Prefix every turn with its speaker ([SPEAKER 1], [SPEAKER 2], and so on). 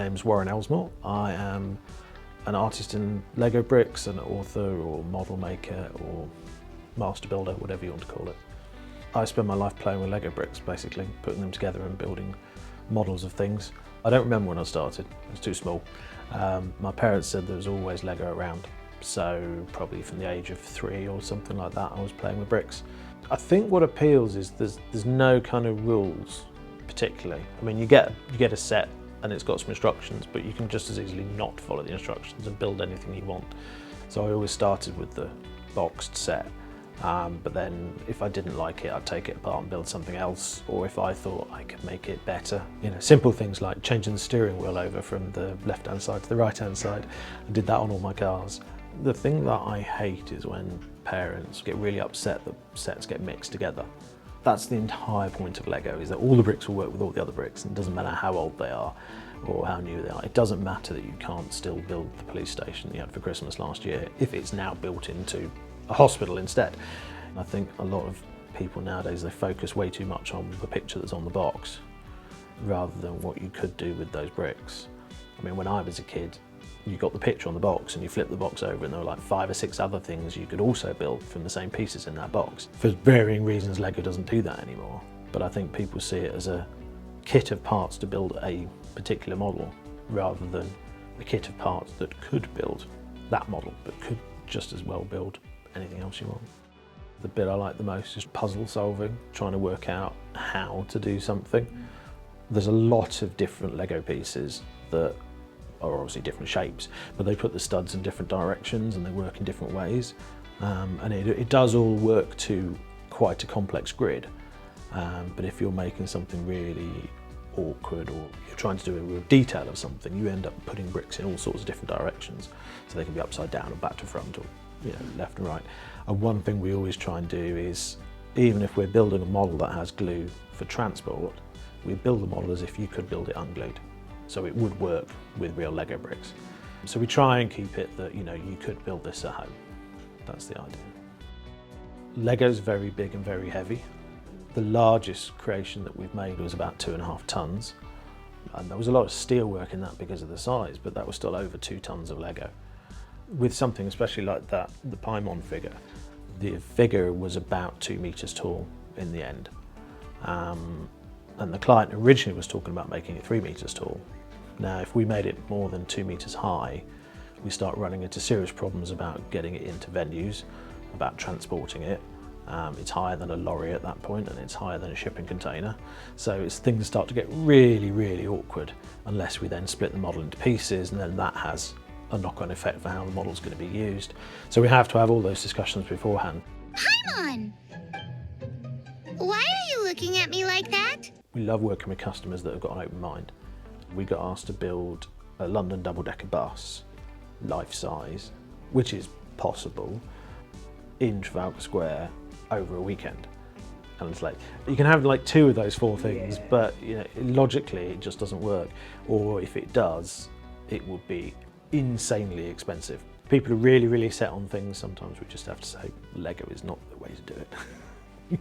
[SPEAKER 1] name's Warren Elsmore. I am an artist in Lego bricks, an author or model maker or master builder, whatever you want to call it. I spend my life playing with Lego bricks, basically, putting them together and building models of things. I don't remember when I started, I was too small. My parents said there was always Lego around, so probably from the age of 3 or something like that, I was playing with bricks. I think what appeals is there's no kind of rules, particularly. I mean, you get a set and it's got some instructions, but you can just as easily not follow the instructions and build anything you want. So I always started with the boxed set, but then if I didn't like it, I'd take it apart and build something else, or if I thought I could make it better. You know, simple things like changing the steering wheel over from the left-hand side to the right-hand side. I did that on all my cars. The thing that I hate is when parents get really upset that sets get mixed together. That's the entire point of Lego, is that all the bricks will work with all the other bricks, and it doesn't matter how old they are or how new they are. It doesn't matter that you can't still build the police station you had for Christmas last year if it's now built into a hospital instead. I think a lot of people nowadays, they focus way too much on the picture that's on the box rather than what you could do with those bricks. I mean, when I was a kid, you got the picture on the box and you flip the box over and there were like 5 or 6 other things you could also build from the same pieces in that box. For varying reasons, Lego doesn't do that anymore. But I think people see it as a kit of parts to build a particular model rather than a kit of parts that could build that model, but could just as well build anything else you want. The bit I like the most is puzzle solving, trying to work out how to do something. There's a lot of different Lego pieces that are obviously different shapes, but they put the studs in different directions and they work in different ways. And it does all work to quite a complex grid. But if you're making something really awkward or you're trying to do a real detail of something, you end up putting bricks in all sorts of different directions. So they can be upside down or back to front or left and right. And one thing we always try and do is, even if we're building a model that has glue for transport, we build the model as if you could build it unglued. So it would work with real Lego bricks. So we try and keep it that, you could build this at home. That's the idea. Lego's very big and very heavy. The largest creation that we've made was about 2.5 tons. And there was a lot of steel work in that because of the size, but that was still over 2 tons of Lego. With something especially like that, the Paimon figure, the figure was about 2 meters tall in the end. And the client originally was talking about making it 3 meters tall. Now, if we made it more than 2 meters high, we start running into serious problems about getting it into venues, about transporting it. It's higher than a lorry at that point, and it's higher than a shipping container. So things start to get really, really awkward unless we then split the model into pieces, and then that has a knock-on effect for how the model's going to be used. So we have to have all those discussions beforehand.
[SPEAKER 2] Paimon! Why are you looking at me like that?
[SPEAKER 1] We love working with customers that have got an open mind. We got asked to build a London double-decker bus, life-size, which is possible, in Trafalgar Square over a weekend. And it's like, you can have like 2 of those 4 things, but logically it just doesn't work. Or if it does, it would be insanely expensive. People are really, really set on things. Sometimes we just have to say, Lego is not the way to do it.